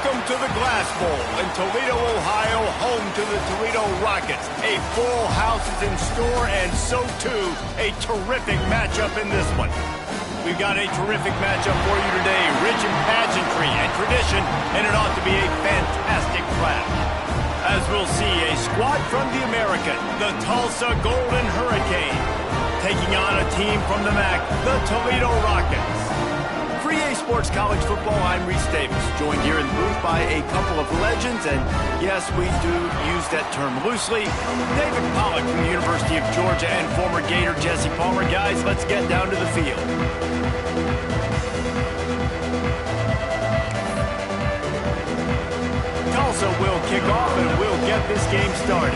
Welcome to the Glass Bowl in Toledo, Ohio, home to the Toledo Rockets. A full house is in store, and so too, a terrific matchup in this one. We've got a terrific matchup for you today, rich in pageantry and tradition, and it ought to be a fantastic clash. As we'll see, a squad from the American, the Tulsa Golden Hurricane, taking on a team from the MAC, the Toledo Rockets. For EA Sports College Football, I'm Reese Davis, joined here in the booth by a couple of legends, and yes, we do use that term loosely. David Pollack from the University of Georgia and former Gator Jesse Palmer. Guys, let's get down to the field. Tulsa will kick off, and we'll get this game started.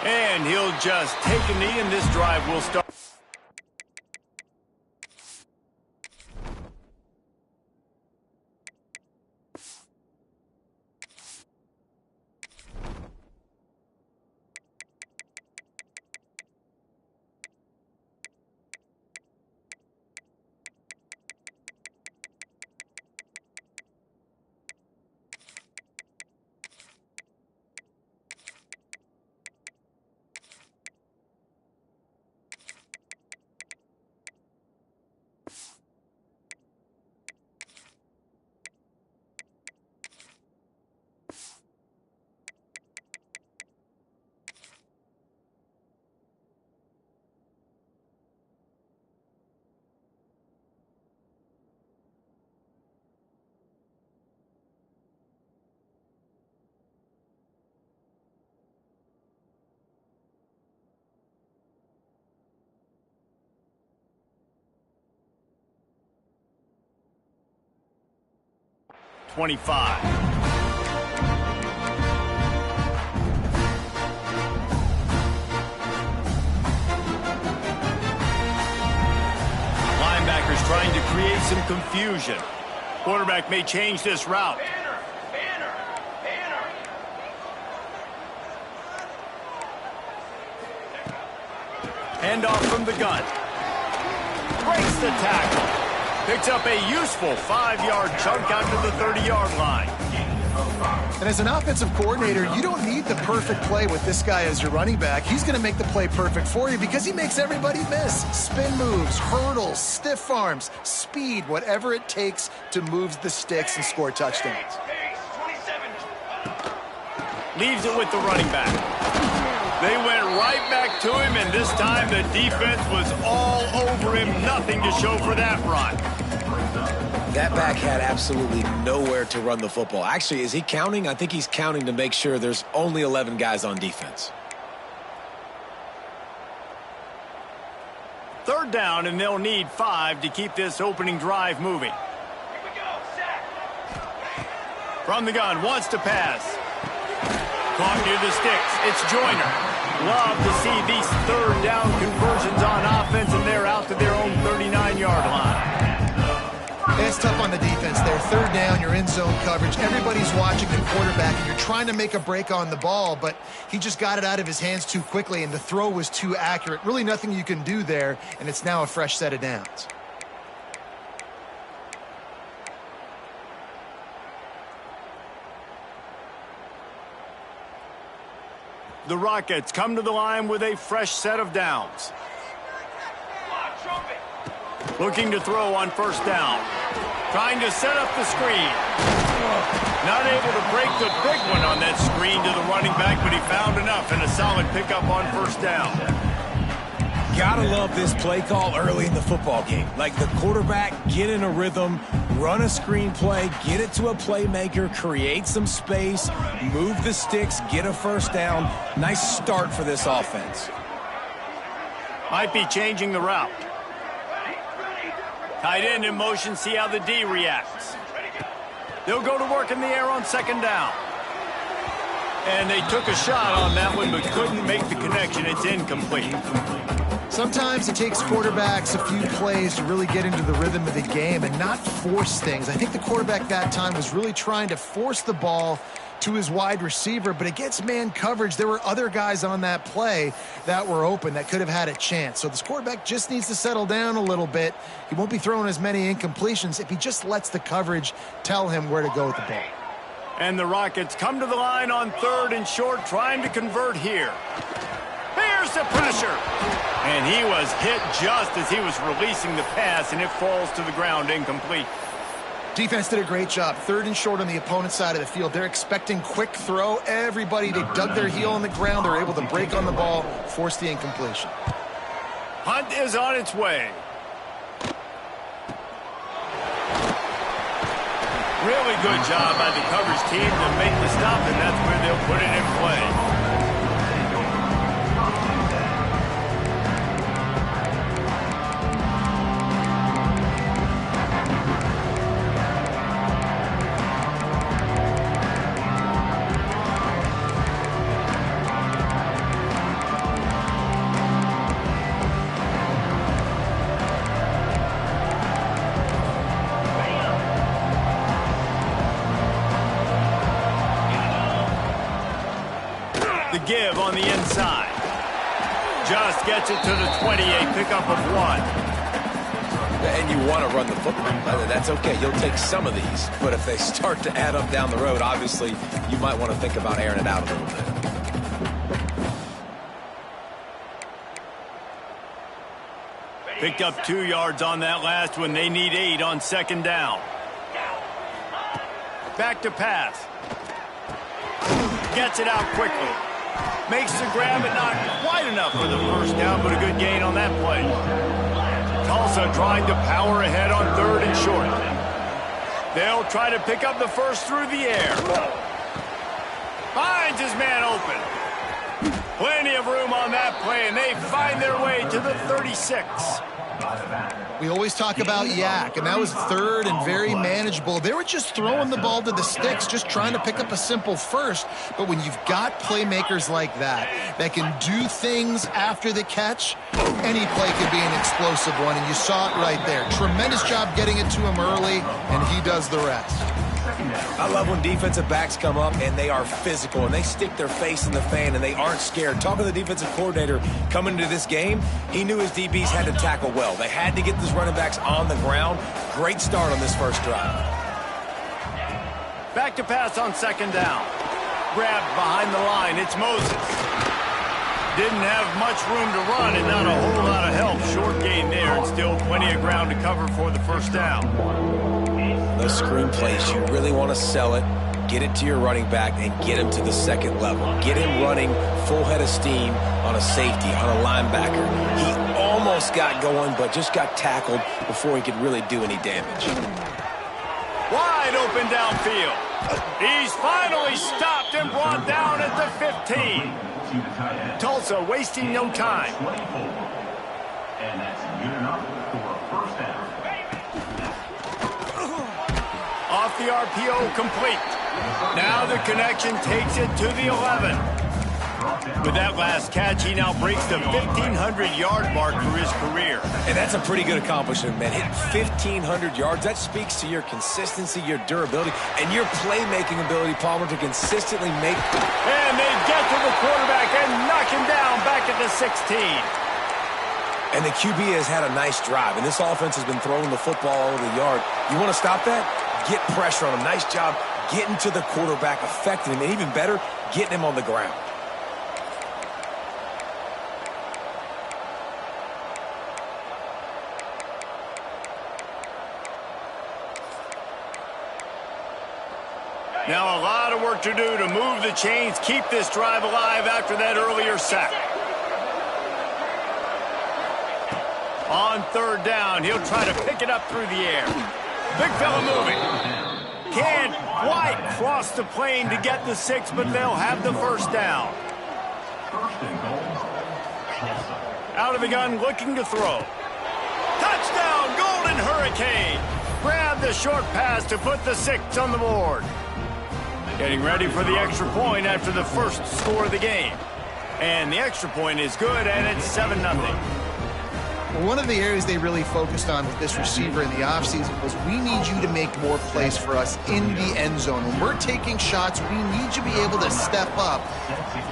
And he'll just take a knee, and this drive will start. '25. Linebackers trying to create some confusion. Quarterback may change this route. Handoff from the gun. Breaks the tackle. Picks up a useful 5-yard chunk out to the 30-yard line. And as an offensive coordinator, you don't need the perfect play with this guy as your running back. He's going to make the play perfect for you because he makes everybody miss. Spin moves, hurdles, stiff arms, speed, whatever it takes to move the sticks and score touchdowns. Leaves it with the running back. They went right back to him, and this time the defense was all over him. Nothing to show for that run. That back had absolutely nowhere to run the football. Actually, is he counting? I think he's counting to make sure there's only 11 guys on defense. Third down, and they'll need 5 to keep this opening drive moving. From the gun, wants to pass. Caught near the sticks. It's Joyner. Love to see these third down conversions on offense, and they're out to their own 39-yard line. It's tough on the defense there. Third down, you're in zone coverage. Everybody's watching the quarterback, and you're trying to make a break on the ball, but he just got it out of his hands too quickly, and the throw was too accurate. Really nothing you can do there, and it's now a fresh set of downs. The Rockets come to the line with a fresh set of downs. Looking to throw on first down. Trying to set up the screen. Not able to break the big one on that screen to the running back, but he found enough and a solid pickup on first down. Gotta love this play call early in the football game. Like the quarterback, get in a rhythm, run a screen play, get it to a playmaker, create some space, move the sticks, get a first down. Nice start for this offense. Might be changing the route. Tight end in motion, see how the D reacts. They'll go to work in the air on second down. And they took a shot on that one, but couldn't make the connection. It's incomplete. Sometimes it takes quarterbacks a few plays to really get into the rhythm of the game and not force things. I think the quarterback that time was really trying to force the ball to his wide receiver, but against man coverage, there were other guys on that play that were open that could have had a chance. So this quarterback just needs to settle down a little bit. He won't be throwing as many incompletions if he just lets the coverage tell him where to go with the ball. And the Rockets come to the line on 3rd and short, trying to convert here. Here's the pressure. And he was hit just as he was releasing the pass, and it falls to the ground incomplete. Defense did a great job. 3rd and short on the opponent's side of the field. They're expecting quick throw. Everybody, they dug their heel on the ground. They're able to break on the ball, force the incompletion. Hunt is on its way. Really good job by the coverage team to make the stop, and that's where they'll put it in play. The give on the inside. Just gets it to the 28, pickup of 1. And you want to run the football. That's okay. You'll take some of these. But if they start to add up down the road, obviously, you might want to think about airing it out a little bit. Picked up 2 yards on that last one. They need 8 on 2nd down. Back to pass. Gets it out quickly. Makes the grab, but not quite enough for the 1st down, but a good gain on that play. Tulsa trying to power ahead on 3rd and short. They'll try to pick up the 1st through the air. Finds his man open. Plenty of room on that play, and they find their way to the 36. We always talk about yak, and that was 3rd and very manageable. They were just throwing the ball to the sticks, just trying to pick up a simple 1st. But when you've got playmakers like that can do things after the catch, any play can be an explosive one, and you saw it right there. Tremendous job getting it to him early, and he does the rest. I love when defensive backs come up and they are physical and they stick their face in the fan and they aren't scared. Talking to the defensive coordinator coming into this game, he knew his DBs had to tackle well. They had to get these running backs on the ground. Great start on this 1st drive. Back to pass on 2nd down. Grabbed behind the line. It's Moses. Didn't have much room to run and not a whole lot of help. Short gain there and still plenty of ground to cover for the 1st down. Those screen plays, you really want to sell it, get it to your running back, and get him to the 2nd level. Get him running full head of steam on a safety, on a linebacker. He almost got going, but just got tackled before he could really do any damage. Wide open downfield. He's finally stopped and brought down at the 15. Tulsa wasting no time. And that's good enough for a 1st down. Off the RPO, complete. Now the connection takes it to the 11. With that last catch, he now breaks the 1,500-yard mark for his career. And that's a pretty good accomplishment, man. Hitting 1,500 yards, that speaks to your consistency, your durability, and your playmaking ability, Palmer, to consistently make... And they get to the quarterback and knock him down back at the 16. And the QB has had a nice drive, and this offense has been throwing the football all over the yard. You want to stop that? Get pressure on him. Nice job getting to the quarterback, affecting him, and even better, getting him on the ground. Now a lot of work to do to move the chains, keep this drive alive after that earlier sack. On 3rd down, he'll try to pick it up through the air. Big fella moving. Can't quite cross the plane to get the 6, but they'll have the 1st down. Out of the gun, looking to throw. Touchdown, Golden Hurricane. Grab the short pass to put the 6 on the board. Getting ready for the extra point after the 1st score of the game. And the extra point is good, and it's 7-0. Well, one of the areas they really focused on with this receiver in the offseason was we need you to make more plays for us in the end zone. When we're taking shots, we need you to be able to step up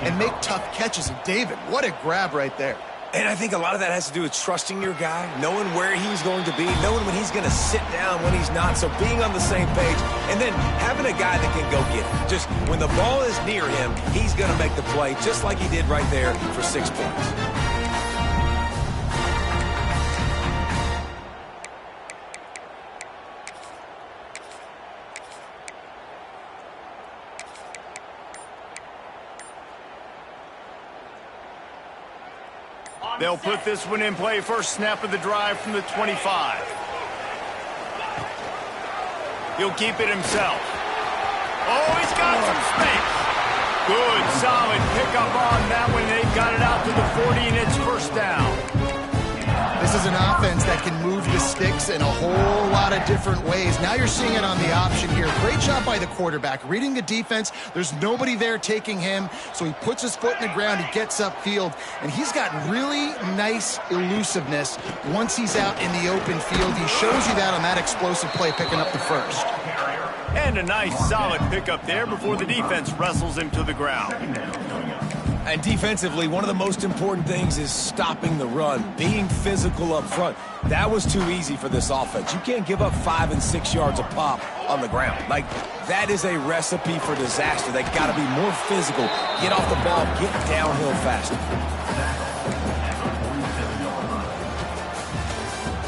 and make tough catches. And David, what a grab right there. And I think a lot of that has to do with trusting your guy, knowing where he's going to be, knowing when he's going to sit down, when he's not. So being on the same page, and then having a guy that can go get it. Just when the ball is near him, he's going to make the play, just like he did right there for 6 points. They'll put this one in play. First snap of the drive from the 25. He'll keep it himself. Oh, he's got some space. Good, solid pickup on that one. They've got it out to the 40, and it's first down. This is an offense that can move the sticks in a whole lot of different ways. Now you're seeing it on the option here. Great job by the quarterback. Reading the defense, there's nobody there taking him, so he puts his foot in the ground, he gets upfield, and he's got really nice elusiveness once he's out in the open field. He shows you that on that explosive play, picking up the first. And a nice, solid pickup there before the defense wrestles him to the ground. And defensively, one of the most important things is stopping the run, being physical up front. That was too easy for this offense. You can't give up 5 and 6 yards a pop on the ground. Like, that is a recipe for disaster. They got to be more physical, get off the ball, get downhill faster.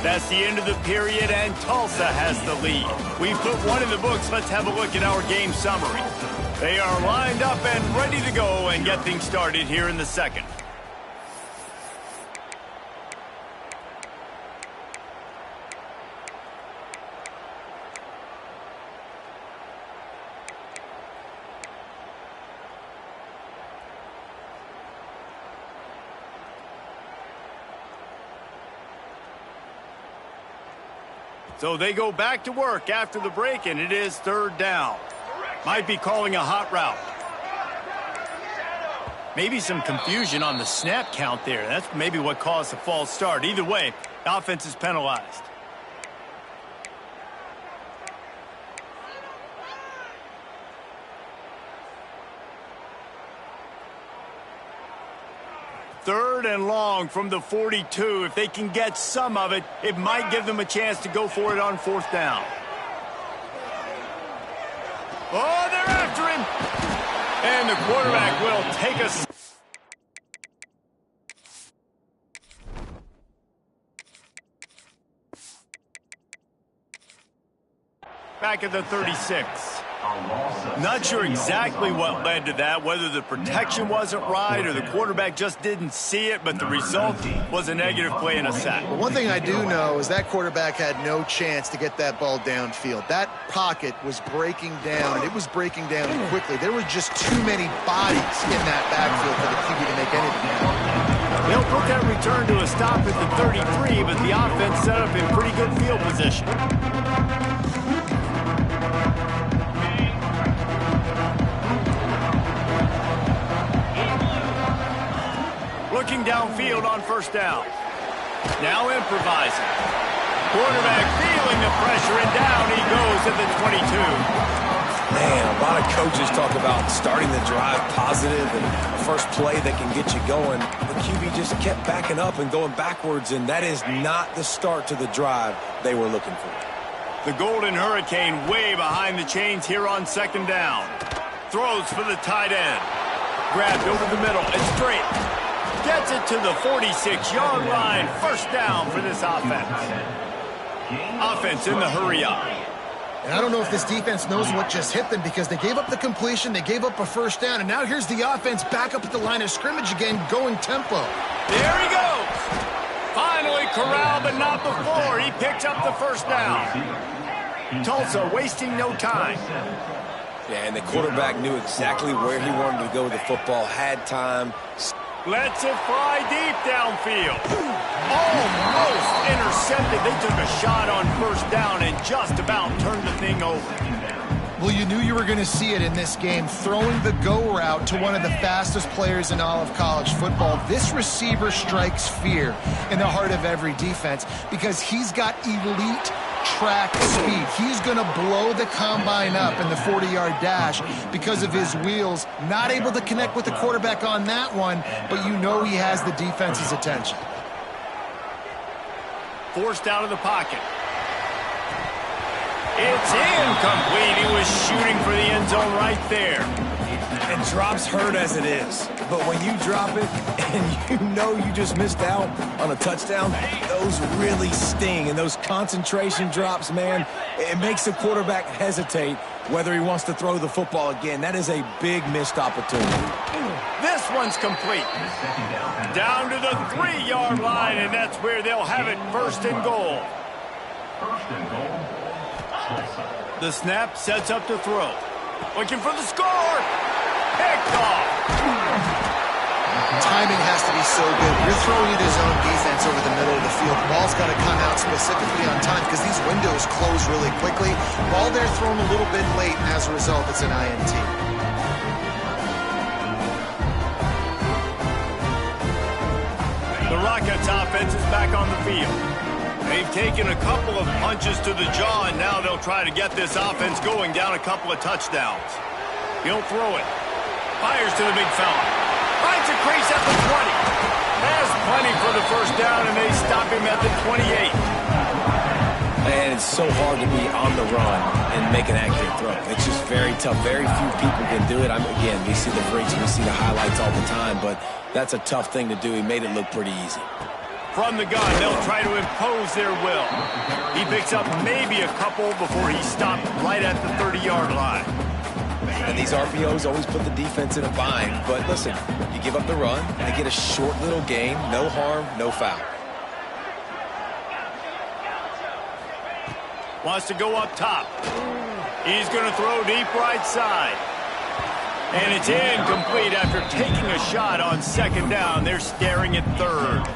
That's the end of the period, and Tulsa has the lead. We've put one in the books. Let's have a look at our game summary. They are lined up and ready to go and get things started here in the second. So they go back to work after the break, and it is third down. Might be calling a hot route. Maybe some confusion on the snap count there. That's maybe what caused the false start. Either way, the offense is penalized. Third and long from the 42. If they can get some of it, it might give them a chance to go for it on fourth down. Oh, they're after him. And the quarterback will take us. Back at the 36. Not sure exactly what led to that, whether the protection wasn't right or the quarterback just didn't see it, but the result was a negative play and a sack. Well, one thing I do know is that quarterback had no chance to get that ball downfield. That pocket was breaking down, and it was breaking down quickly. There were just too many bodies in that backfield for the QB to make anything happen. They'll put that return to a stop at the 33, but the offense set up in pretty good field position. Looking downfield on first down. Now improvising. Quarterback feeling the pressure, and down he goes at the 22. Man, a lot of coaches talk about starting the drive positive and the first play that can get you going. The QB just kept backing up and going backwards, and that is not the start to the drive they were looking for. The Golden Hurricane way behind the chains here on second down. Throws for the tight end. Grabbed over the middle and straight. Gets it to the 46-yard line. First down for this offense. Offense in the hurry-up. And I don't know if this defense knows what just hit them, because they gave up the completion, they gave up a first down, and now here's the offense back up at the line of scrimmage again, going tempo. There he goes. Finally corralled, but not before. He picks up the first down. Tulsa wasting no time. Yeah, and the quarterback knew exactly where he wanted to go with the football, had time. Lets it fly deep downfield. Almost intercepted. They took a shot on first down and just about turned the thing over. Well, you knew you were going to see it in this game, throwing the go route to one of the fastest players in all of college football. This receiver strikes fear in the heart of every defense because he's got elite track speed. He's going to blow the combine up in the 40-yard dash because of his wheels. Not able to connect with the quarterback on that one, but you know he has the defense's attention. Forced out of the pocket. It's incomplete. He was shooting for the end zone right there. And drops hurt as it is. But when you drop it and you know you just missed out on a touchdown, those really sting. And those concentration drops, man, it makes the quarterback hesitate whether he wants to throw the football again. That is a big missed opportunity. This one's complete. Down to the 3-yard line, and that's where they'll have it, first and goal. First and goal. Tulsa. The snap sets up to throw. Looking for the score. Picked off. Timing has to be so good. You're throwing into zone defense over the middle of the field. The ball's got to come out specifically on time because these windows close really quickly. Ball there thrown a little bit late, and as a result, it's an INT. The Rockets offense is back on the field. They've taken a couple of punches to the jaw, and now they'll try to get this offense going down a couple of touchdowns. He'll throw it. Fires to the big fella. Finds a crease at the 20. Has plenty for the first down, and they stop him at the 28. And it's so hard to be on the run and make an accurate throw. It's just very tough. Very few people can do it. Again, we see the freaks, we see the highlights all the time, but that's a tough thing to do. He made it look pretty easy. From the gun, they'll try to impose their will. He picks up maybe a couple before he stopped right at the 30-yard line. And these RPOs always put the defense in a bind. But listen, you give up the run, they get a short little gain, no harm, no foul. Wants to go up top. He's going to throw deep right side. And it's incomplete after taking a shot on second down. They're staring at third.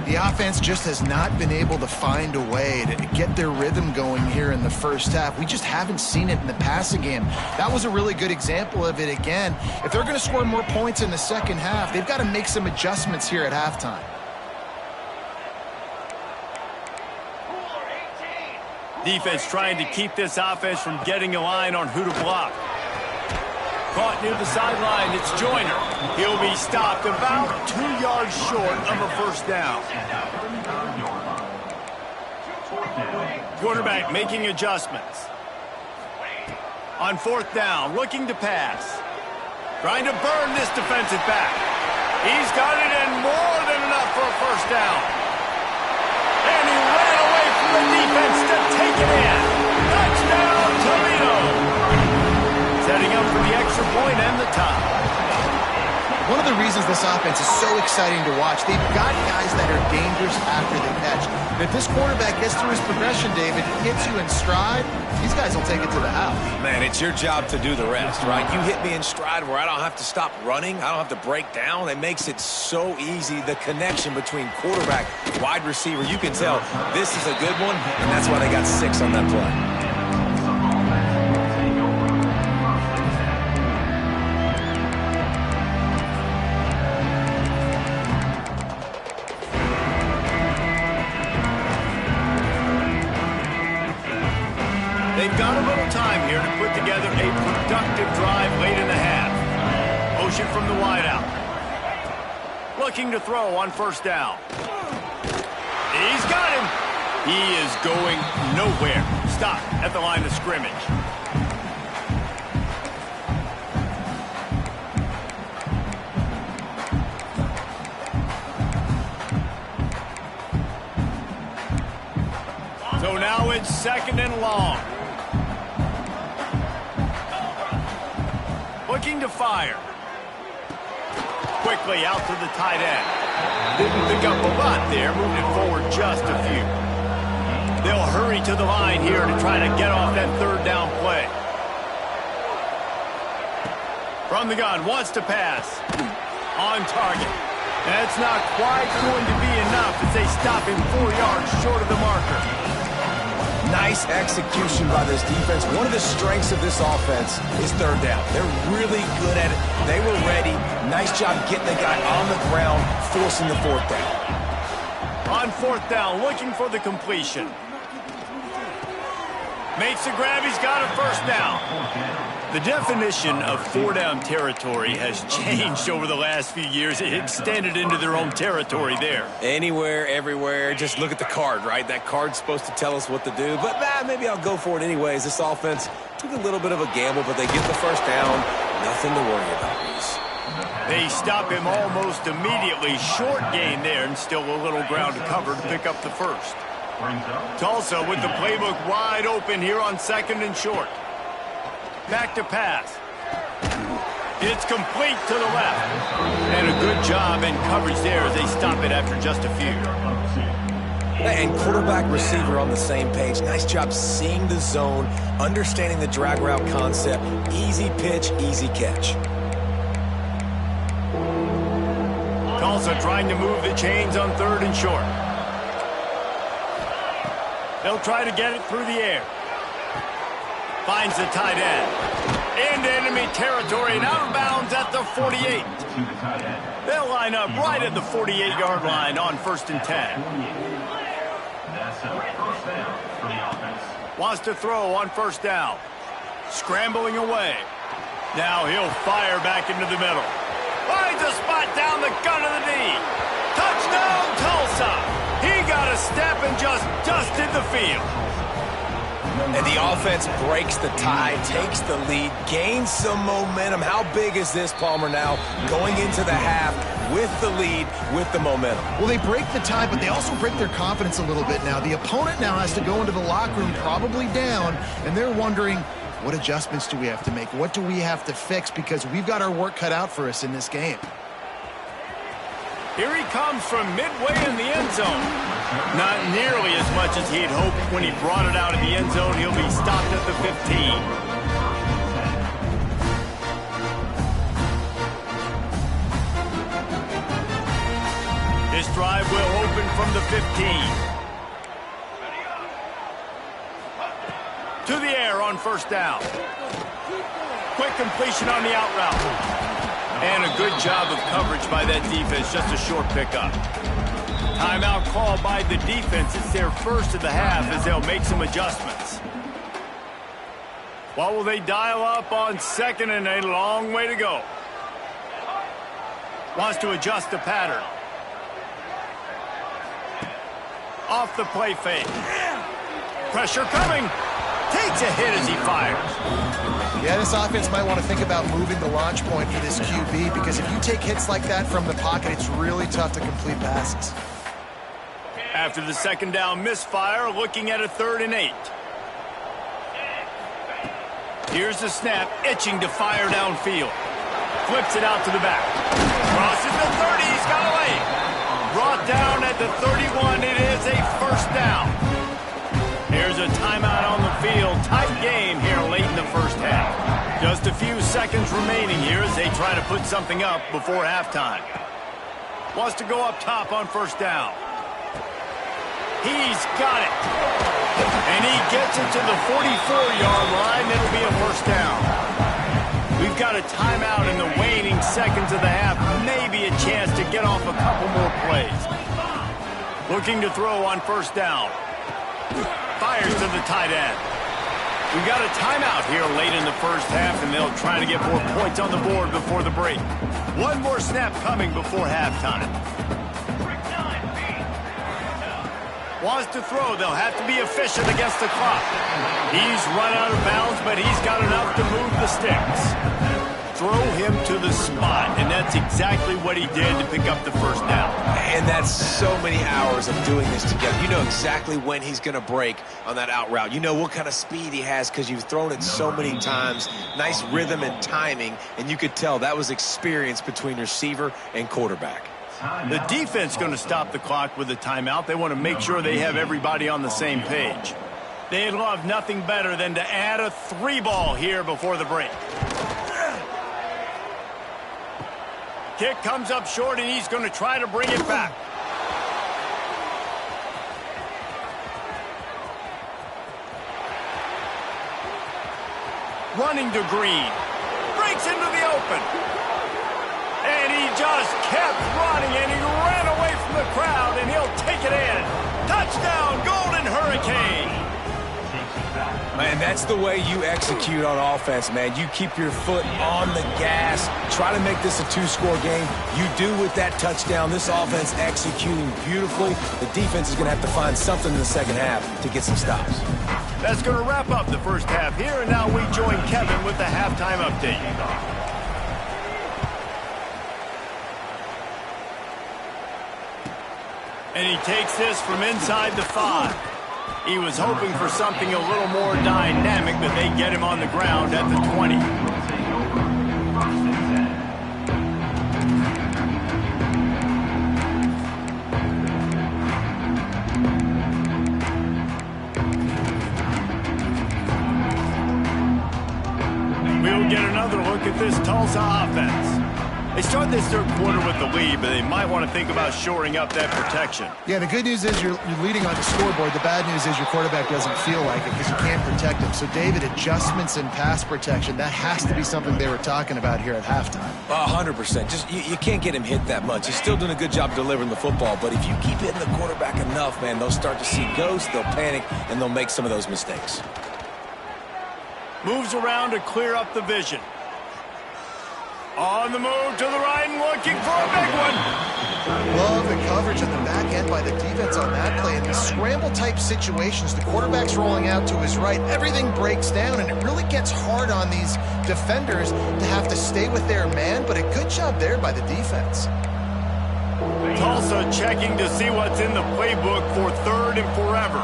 The offense just has not been able to find a way to get their rhythm going here in the first half. We just haven't seen it in the passing game. That was a really good example of it again. If they're going to score more points in the second half, they've got to make some adjustments here at halftime. Defense trying to keep this offense from getting a line on who to block. Caught near the sideline, it's Joyner. He'll be stopped about 2 yards short of a first down. Quarterback making adjustments. On fourth down, looking to pass. Trying to burn this defensive back. He's got it in more than enough for a first down. And he ran away from the defense to take it in. Touchdown, Toledo. Setting up for the extra point and the tie. One of the reasons this offense is so exciting to watch, they've got guys that are dangerous after the catch. And if this quarterback gets through his progression, David, hits you in stride, these guys will take it to the house. Man, it's your job to do the rest, right? You hit me in stride where I don't have to stop running. I don't have to break down. It makes it so easy, the connection between quarterback, wide receiver. You can tell this is a good one, and that's why they got 6 on that play. They've got a little time here to put together a productive drive late in the half. Motion from the wideout. Looking to throw on first down. He's got him. He is going nowhere. Stop at the line of scrimmage. So now it's second and long. Looking to fire. Quickly out to the tight end. Didn't pick up a lot there, moving it forward just a few. They'll hurry to the line here to try to get off that third down play. From the gun, wants to pass. On target. That's not quite going to be enough as they stop him 4 yards short of the marker. Nice execution by this defense. One of the strengths of this offense is third down. They're really good at it. They were ready. Nice job getting the guy on the ground, forcing the fourth down. On fourth down, looking for the completion. Makes the grab, he's got a first down. The definition of four-down territory has changed over the last few years. It extended into their own territory there. Anywhere, everywhere, just look at the card, right? That card's supposed to tell us what to do, but maybe I'll go for it anyways. This offense took a little bit of a gamble, but they get the first down. Nothing to worry about, Reese. They stop him almost immediately. Short gain there, and still a little ground to cover to pick up the first. Tulsa with the playbook wide open here on second and short. Back to pass. It's complete to the left. And a good job in coverage there as they stop it after just a few. And quarterback receiver on the same page. Nice job seeing the zone, understanding the drag route concept. Easy pitch, easy catch. Tulsa trying to move the chains on third and short. They'll try to get it through the air. Finds the tight end. Into enemy territory and out of bounds at the 48. They'll line up right at the 48-yard line on 1st and 10. Wants to throw on first down. Scrambling away. Now he'll fire back into the middle. Finds a spot down the gun of the knee. Touchdown, Tulsa! He got a step and just dusted the field. And the offense breaks the tie, takes the lead, gains some momentum. How big is this, Palmer, now going into the half with the lead, with the momentum? Well, they break the tie, but they also break their confidence a little bit now. The opponent now has to go into the locker room probably down, and they're wondering, what adjustments do we have to make? What do we have to fix? Because we've got our work cut out for us in this game. Here he comes from midway in the end zone. Not nearly as much as he'd hoped when he brought it out of the end zone. He'll be stopped at the 15. This drive will open from the 15. To the air on first down. Quick completion on the out route. And a good job of coverage by that defense, just a short pickup. Timeout called by the defense. It's their first of the half as they'll make some adjustments. What will they dial up on second and a long way to go? Wants to adjust the pattern. Off the play fake. Pressure coming. Takes a hit as he fires. Yeah, this offense might want to think about moving the launch point for this QB, because if you take hits like that from the pocket, it's really tough to complete passes. After the second down misfire, looking at a 3rd and 8. Here's the snap, itching to fire downfield. Flips it out to the back. Crosses the 30, he's got away. Brought down at the 31, it is a first down. Here's a timeout on the field. Tight game here late in the first half. Just a few seconds remaining here as they try to put something up before halftime. Wants to go up top on first down. He's got it. And he gets it to the 44-yard line. It'll be a first down. We've got a timeout in the waning seconds of the half. Maybe a chance to get off a couple more plays. Looking to throw on first down. Fires to the tight end. We've got a timeout here late in the first half, and they'll try to get more points on the board before the break. One more snap coming before halftime. Wants to throw. They'll have to be efficient against the clock. He's run out of bounds, but he's got enough to move the sticks. Throw him to the spot, and that's exactly what he did to pick up the first down. And that's so many hours of doing this together. You know exactly when he's going to break on that out route. You know what kind of speed he has because you've thrown it so many times. Nice rhythm and timing, and you could tell that was experience between receiver and quarterback. The defense going to stop the clock with a timeout. They want to make sure they have everybody on the same page. They'd love nothing better than to add a 3-ball here before the break. Kick comes up short, and he's going to try to bring it back. running to Green. Breaks into the open. And he just kept running, and he ran away from the crowd, and he'll take it in. Touchdown, Golden Hurricane. Man, that's the way you execute on offense, man. You keep your foot on the gas. Try to make this a two-score game. You do with that touchdown. This offense executing beautifully. The defense is going to have to find something in the second half to get some stops. That's going to wrap up the first half here, and now we join Kevin with the halftime update. And he takes this from inside the 5. He was hoping for something a little more dynamic, but they get him on the ground at the 20. We'll get another look at this Tulsa offense. They start this third quarter with the lead, but they might want to think about shoring up that protection. Yeah, the good news is you're leading on the scoreboard. The bad news is your quarterback doesn't feel like it because you can't protect him. So, David, adjustments in pass protection, that has to be something they were talking about here at halftime. 100%. Just you can't get him hit that much. He's still doing a good job delivering the football, but if you keep hitting the quarterback enough, man, they'll start to see ghosts, they'll panic, and they'll make some of those mistakes. Moves around to clear up the vision. On the move to the right and looking for a big one. Love the coverage on the back end by the defense on that play. In the scramble-type situations, the quarterback's rolling out to his right. Everything breaks down, and it really gets hard on these defenders to have to stay with their man, but a good job there by the defense. Tulsa checking to see what's in the playbook for third and forever.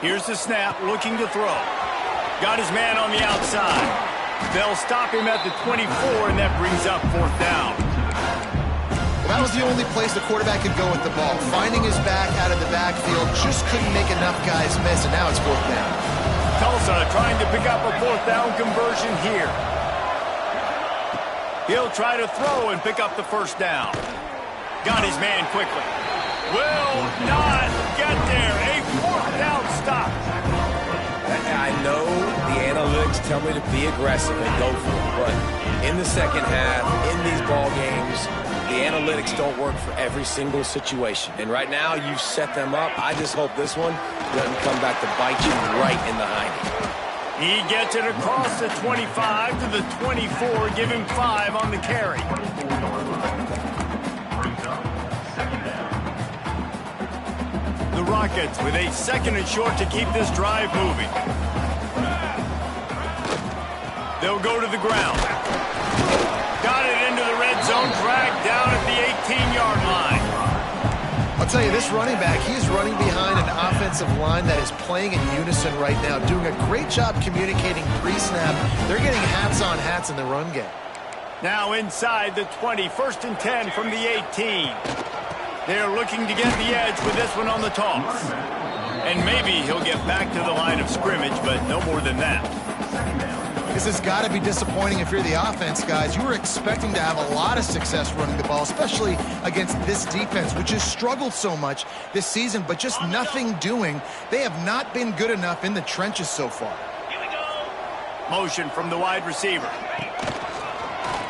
Here's the snap, looking to throw. Got his man on the outside. They'll stop him at the 24, and that brings up fourth down. Well, that was the only place the quarterback could go with the ball. Finding his back out of the backfield, just couldn't make enough guys miss, and now it's fourth down. Tulsa trying to pick up a fourth down conversion here. He'll try to throw and pick up the first down. Got his man quickly. Will not get there. A fourth down stop. I know the analytics tell me to be aggressive and go for it, but in the second half, in these ball games, the analytics don't work for every single situation. And right now, you've set them up. I just hope this one doesn't come back to bite you right in the hiney. He gets it across the 25 to the 24, give him 5 on the carry. The Rockets with a second and short to keep this drive moving. They'll go to the ground. Got it into the red zone, dragged down at the 18-yard line. I'll tell you, this running back, he's running behind an offensive line that is playing in unison right now, doing a great job communicating pre-snap. They're getting hats-on hats in the run game. Now inside the 20, 1st and 10 from the 18. They're looking to get the edge with this one on the toss. And maybe he'll get back to the line of scrimmage, but no more than that. This has got to be disappointing if you're the offense, guys. You were expecting to have a lot of success running the ball, especially against this defense, which has struggled so much this season, but just nothing doing. They have not been good enough in the trenches so far. Motion from the wide receiver.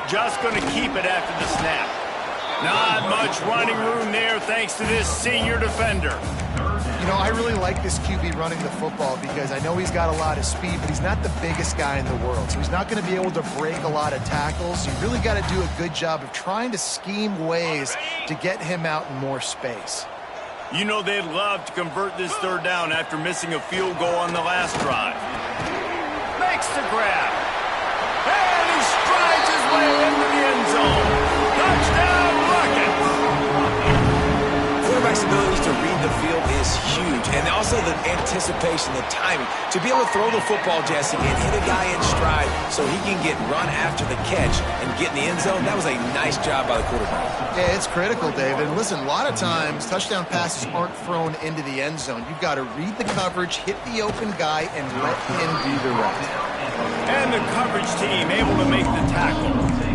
Just going to keep it after the snap. Not much running room there thanks to this senior defender. You know, I really like this QB running the football because I know he's got a lot of speed, but he's not the biggest guy in the world. So he's not going to be able to break a lot of tackles. You really got to do a good job of trying to scheme ways to get him out in more space. You know they'd love to convert this third down after missing a field goal on the last drive. Makes the grab. And he strides his way into the end zone. Touchdown, Rockets! Quarterback's ability to read the field is huge, and also the anticipation, the timing. To be able to throw the football, Jesse, and hit a guy in stride so he can get run after the catch and get in the end zone, that was a nice job by the quarterback. Yeah, it's critical, David. And listen, a lot of times, touchdown passes aren't thrown into the end zone. You've got to read the coverage, hit the open guy, and let him do the rest. And the coverage team able to make the tackle.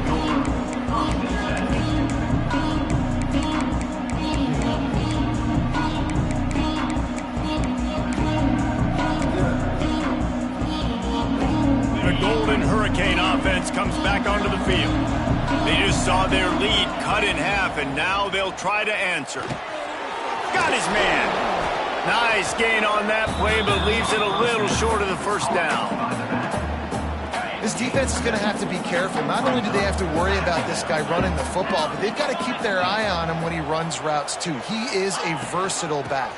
you. They just saw their lead cut in half, and now they'll try to answer. Got his man. Nice gain on that play, but leaves it a little short of the first down. This defense is going to have to be careful. Not only do they have to worry about this guy running the football, but they've got to keep their eye on him when he runs routes, too. He is a versatile back.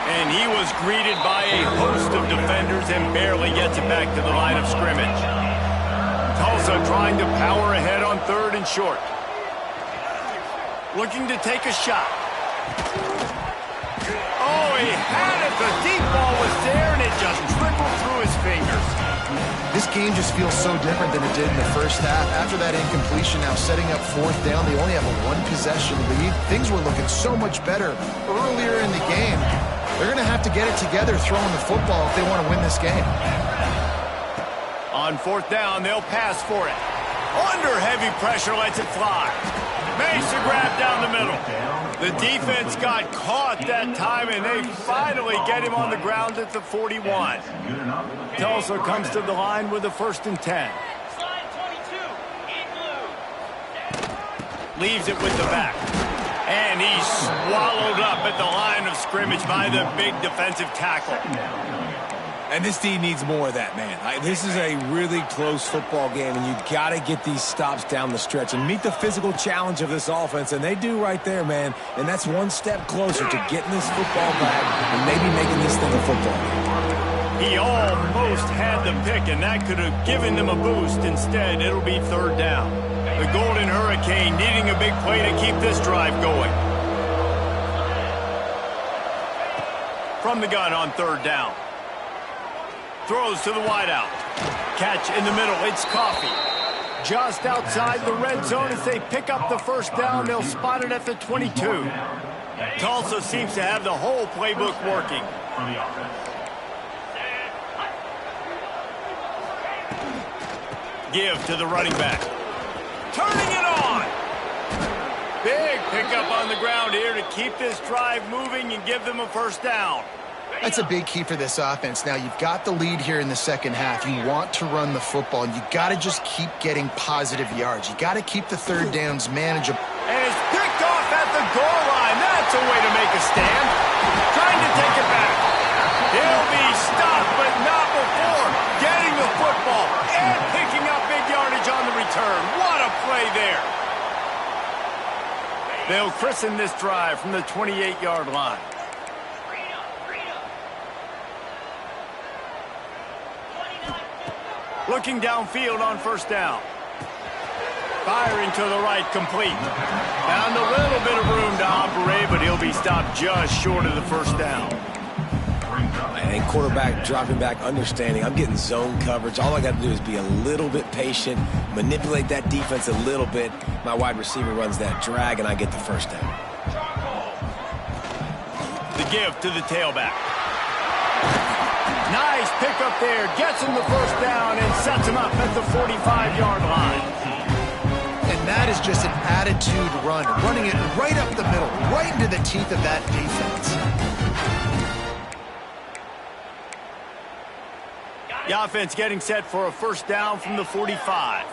And he was greeted by a host of defenders and barely gets it back to the line of scrimmage. Tulsa trying to power ahead on 3rd and short. Looking to take a shot. Oh, he had it. The deep ball was there, and it just trickled through his fingers. This game just feels so different than it did in the first half. After that incompletion, now setting up 4th down, they only have a 1-possession lead. Things were looking so much better earlier in the game. They're going to have to get it together throwing the football if they want to win this game. On 4th down, they'll pass for it. Under heavy pressure, lets it fly. Makes a grab down the middle. The defense got caught that time, and they finally get him on the ground at the 41. Tulsa comes to the line with a 1st and 10. Leaves it with the back. And he's swallowed up at the line of scrimmage by the big defensive tackle. And this D needs more of that, man. This is a really close football game, and you got to get these stops down the stretch and meet the physical challenge of this offense, and they do right there, man. And that's one step closer to getting this football back and maybe making this thing a football game. He almost had the pick, and that could have given them a boost. Instead, it'll be 3rd down. The Golden Hurricane needing a big play to keep this drive going. From the gun on 3rd down. Throws to the wideout. Catch in the middle. It's Coffee. Just outside the red zone as they pick up the 1st down. They'll spot it at the 22. Tulsa seems to have the whole playbook working. Give to the running back. Turning it on. Big pickup on the ground here to keep this drive moving and give them a 1st down. That's a big key for this offense. Now, you've got the lead here in the second half. You want to run the football, and you got to just keep getting positive yards. You got to keep the 3rd downs manageable. And it's picked off at the goal line. That's a way to make a stand. Trying to take it back. He'll be stopped, but not before getting the football and picking up big yardage on the return. What a play there. They'll christen this drive from the 28-yard line. Looking downfield on 1st down. Firing to the right, complete. Found a little bit of room to operate, but he'll be stopped just short of the 1st down. And quarterback dropping back, understanding I'm getting zone coverage. All I got to do is be a little bit patient, manipulate that defense a little bit. My wide receiver runs that drag, and I get the 1st down. The give to the tailback. Nice pickup there. Gets him the 1st down and sets him up at the 45-yard line. And that is just an attitude run, running it right up the middle, right into the teeth of that defense. The offense getting set for a 1st down from the 45.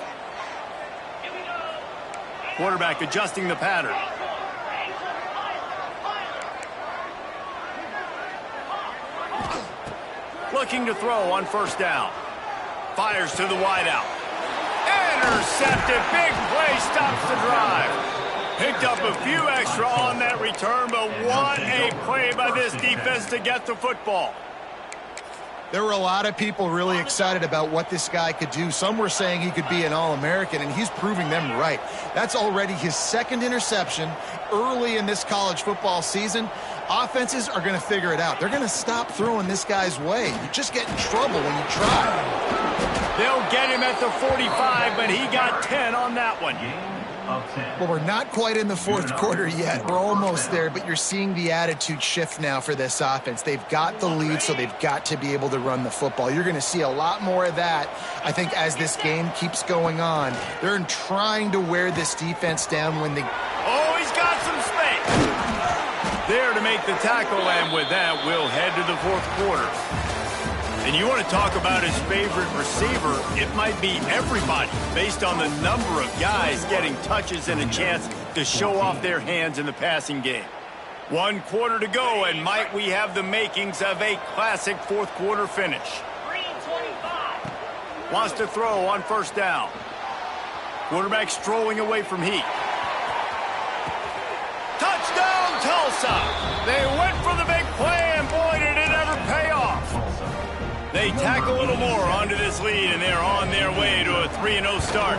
Quarterback adjusting the pattern. Looking to throw on 1st down. Fires to the wideout. Intercepted. Big play stops the drive. Picked up a few extra on that return, but what a play by this defense to get the football. There were a lot of people really excited about what this guy could do. Some were saying he could be an All-American, and he's proving them right. That's already his 2nd interception early in this college football season. Offenses are going to figure it out. They're going to stop throwing this guy's way. You just get in trouble when you try. They'll get him at the 45, but he got 10 on that one. Well, we're not quite in the 4th quarter yet. We're almost there, but you're seeing the attitude shift now for this offense. They've got the lead, so they've got to be able to run the football. You're going to see a lot more of that, I think, as this game keeps going on. They're trying to wear this defense down when they... Oh, he's got some space. There to make the tackle, and with that, we'll head to the 4th quarter. And you want to talk about his favorite receiver, it might be everybody based on the number of guys getting touches and a chance to show off their hands in the passing game. 1 quarter to go, and might we have the makings of a classic fourth quarter finish. Wants to throw on first down. Quarterback strolling away from Heat. Touchdown, Tulsa! They went for the big play, and boy, did it ever pay off. They tack a little more onto this lead, and they're on their way to a 3-0 start.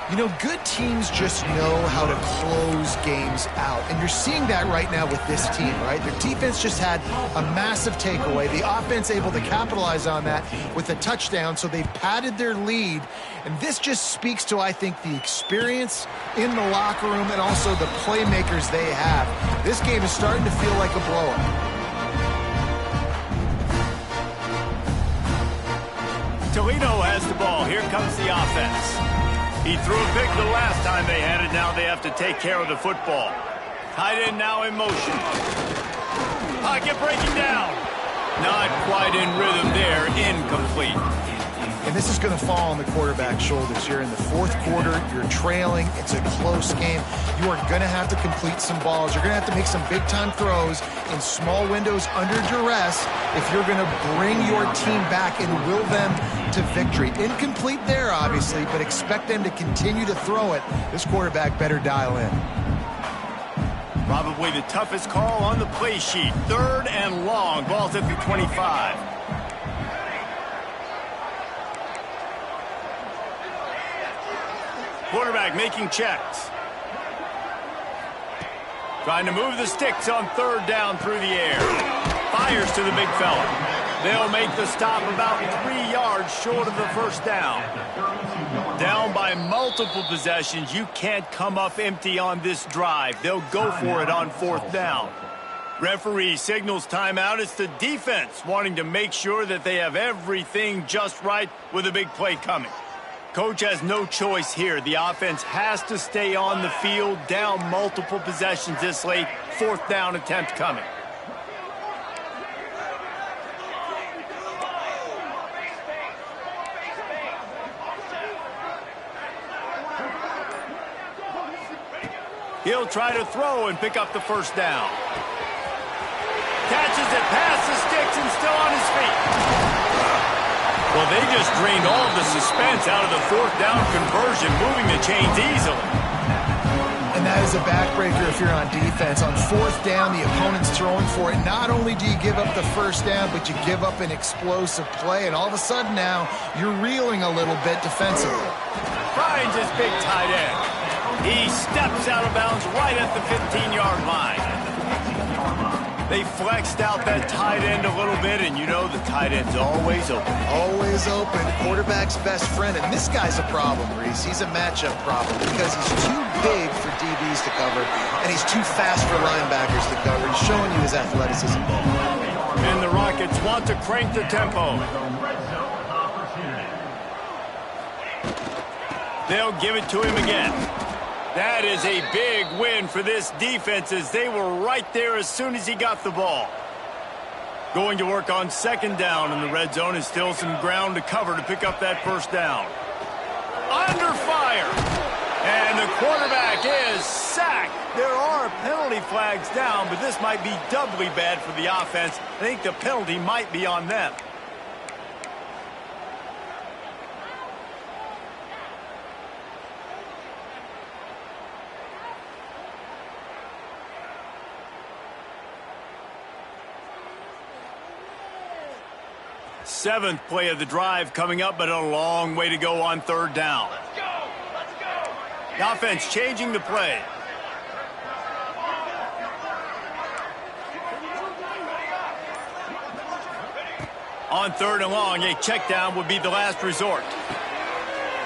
You know, good teams just know how to close games out. And you're seeing that right now with this team, right? Their defense just had a massive takeaway. The offense able to capitalize on that with a touchdown, so they've padded their lead. And this just speaks to, I think, the experience in the locker room and also the playmakers they have. This game is starting to feel like a blowout. Toledo has the ball. Here comes the offense. He threw a pick the last time they had it. Now they have to take care of the football. Tight end now in motion. Pocket breaking down. Not quite in rhythm there. Incomplete. And this is going to fall on the quarterback's shoulders. You're in the fourth quarter. You're trailing. It's a close game. You are going to have to complete some balls. You're going to have to make some big-time throws in small windows under duress if you're going to bring your team back and will them to victory. Incomplete there, obviously, but expect them to continue to throw it. This quarterback better dial in. Probably the toughest call on the play sheet. 3rd and long. Ball's at the 25. Quarterback making checks. Trying to move the sticks on 3rd down through the air. Fires to the big fella. They'll make the stop about 3 yards short of the first down. Down by multiple possessions. You can't come up empty on this drive. They'll go for it on 4th down. Referee signals timeout. It's the defense wanting to make sure that they have everything just right with a big play coming. Coach has no choice here. The offense has to stay on the field, down multiple possessions this late. 4th down attempt coming. He'll try to throw and pick up the first down. Catches it past the sticks and still on his feet. Well, they just drained all the suspense out of the 4th down conversion, moving the chains easily. And that is a backbreaker if you're on defense. On 4th down, the opponent's throwing for it. Not only do you give up the first down, but you give up an explosive play. And all of a sudden now, you're reeling a little bit defensively. Finds his big tight end. He steps out of bounds right at the 15-yard line. They flexed out that tight end a little bit, and you know the tight end's always open. Always open. Quarterback's best friend. And this guy's a problem, Reese. He's a matchup problem because he's too big for DBs to cover, and he's too fast for linebackers to cover. He's showing you his athleticism. And the Rockets want to crank the tempo. They'll give it to him again. That is a big win for this defense as they were right there as soon as he got the ball. Going to work on 2nd down, and the red zone is still some ground to cover to pick up that first down. Under fire. And the quarterback is sacked. There are penalty flags down, but this might be doubly bad for the offense. I think the penalty might be on them. Seventh play of the drive coming up, but a long way to go on 3rd down. Let's go! Let's go! The offense changing the play. On 3rd and long, a check down would be the last resort.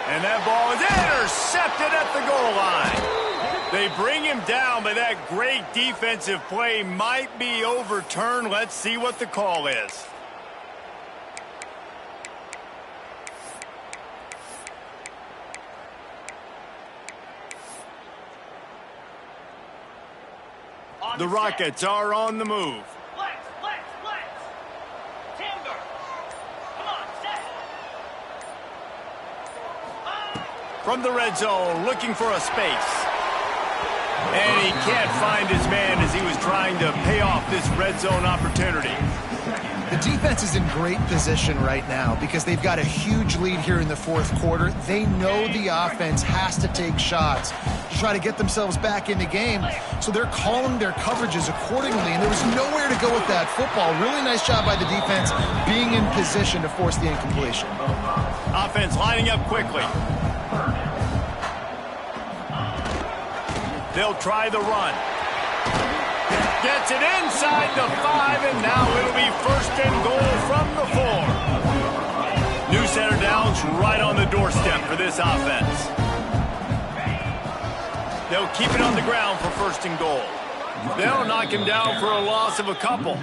And that ball is intercepted at the goal line. They bring him down, but that great defensive play might be overturned. Let's see what the call is. The Rockets are on the move. From the red zone, looking for a space. And he can't find his man as he was trying to pay off this red zone opportunity. The defense is in great position right now because they've got a huge lead here in the fourth quarter. They know the offense has to take shots to try to get themselves back in the game, so they're calling their coverages accordingly, and there was nowhere to go with that football. Really nice job by the defense being in position to force the incompletion. Offense lining up quickly. They'll try the run. Gets it inside the 5, and now it'll be first and goal from the 4. New center downs right on the doorstep for this offense. They'll keep it on the ground for first and goal. They'll knock him down for a loss of a couple.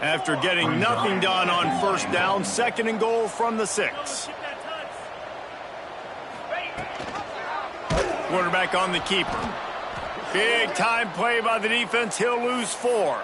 After getting nothing done on first down, second and goal from the 6. Quarterback on the keeper. Big time play by the defense. He'll lose 4.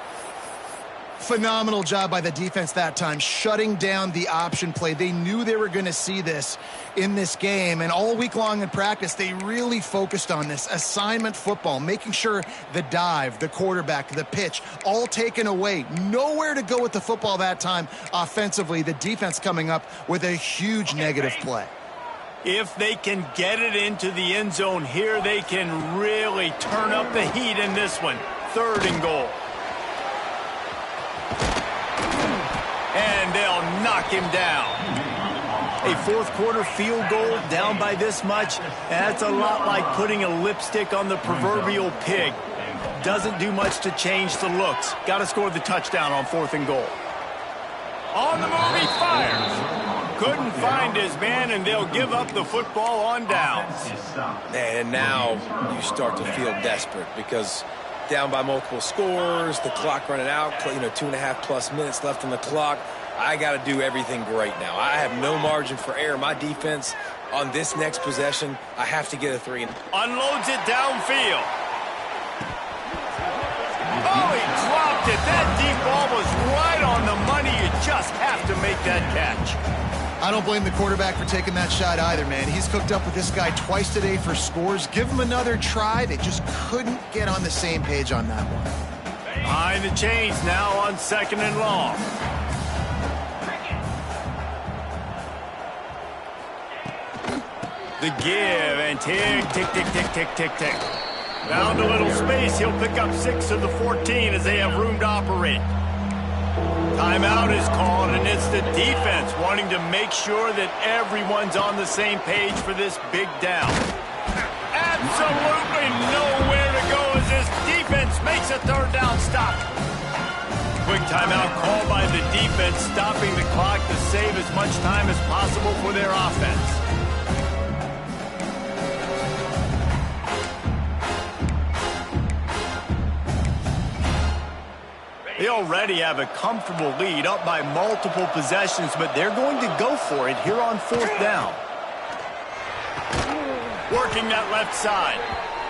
Phenomenal job by the defense that time, shutting down the option play. They knew they were going to see this in this game, and all week long in practice, they really focused on this assignment football, making sure the dive, the quarterback, the pitch, all taken away. Nowhere to go with the football that time offensively. The defense coming up with a huge negative play. If they can get it into the end zone here, they can really turn up the heat in this one. Third and goal. And they'll knock him down. A fourth quarter field goal down by this much, that's a lot like putting a lipstick on the proverbial pig. Doesn't do much to change the looks. Got to score the touchdown on fourth and goal. On the move, he fires. Couldn't find his man, and they'll give up the football on downs. And now you start to feel desperate because down by multiple scores, the clock running out, 2.5+ minutes left on the clock. I got to do everything great now. I have no margin for error. My defense on this next possession, I have to get a 3. Unloads it downfield. Oh, he dropped it. That deep ball was right on the money. You just have to make that catch. I don't blame the quarterback for taking that shot either, man. He's cooked up with this guy twice today for scores. Give him another try. They just couldn't get on the same page on that one. Behind the chains now on second and long. The give and tick, tick, tick, tick, tick, tick, tick. Found a little space. He'll pick up 6 of the 14 as they have room to operate. Timeout is called, and it's the defense wanting to make sure that everyone's on the same page for this big down. Absolutely nowhere to go as this defense makes a third down stop. Quick timeout called by the defense, stopping the clock to save as much time as possible for their offense. They already have a comfortable lead, up by multiple possessions, but they're going to go for it here on fourth down. Working that left side.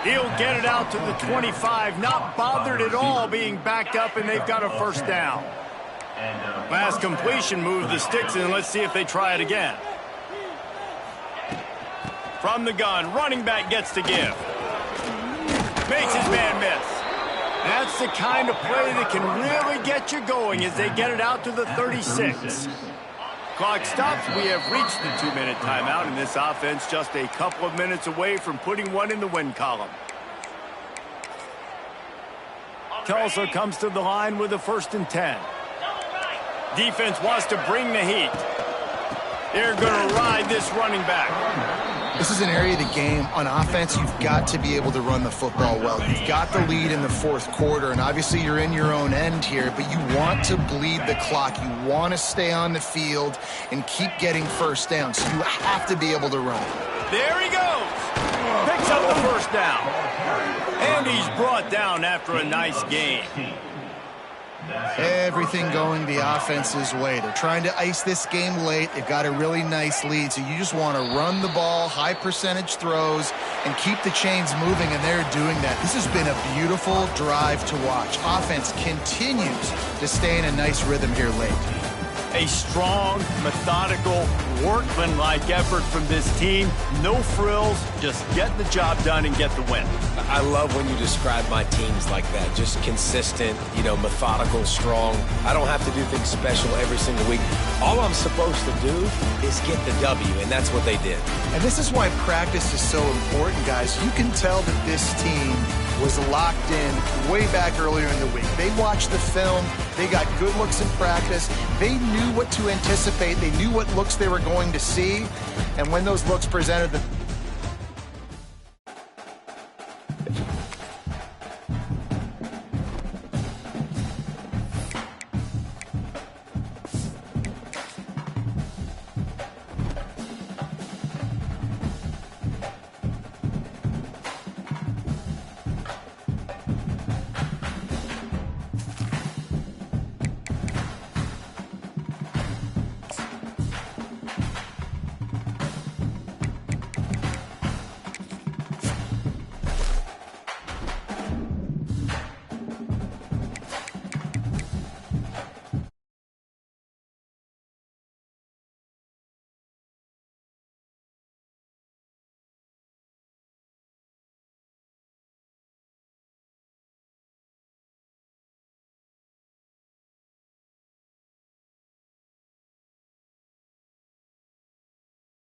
He'll get it out to the 25, not bothered at all being backed up, and they've got a first down. Last completion moved the sticks, and let's see if they try it again. From the gun, running back gets to give. Makes his man miss. That's the kind of play that can really get you going as they get it out to the 36. Clock stops. We have reached the 2-minute timeout, and this offense just a couple of minutes away from putting one in the win column. Tulsa comes to the line with a 1st and 10. Defense wants to bring the heat. They're going to ride this running back. This is an area of the game. On offense, you've got to be able to run the football well. You've got the lead in the fourth quarter, and obviously you're in your own end here, but you want to bleed the clock. You want to stay on the field and keep getting first down, so you have to be able to run. There he goes. Picks up the first down. And he's brought down after a nice game. Everything going the offense's way. They're trying to ice this game late. They've got a really nice lead, so you just want to run the ball, high percentage throws, and keep the chains moving, and they're doing that. This has been a beautiful drive to watch. Offense continues to stay in a nice rhythm here late. A strong, methodical, workmanlike effort from this team. No frills, just get the job done and get the win. I love when you describe my teams like that. Just consistent, methodical, strong. I don't have to do things special every single week. All I'm supposed to do is get the W, and that's what they did. And this is why practice is so important, guys. You can tell that this team was locked in way back earlier in the week. They watched the film. They got good looks in practice. They knew what to anticipate. They knew what looks they were going to see. And when those looks presented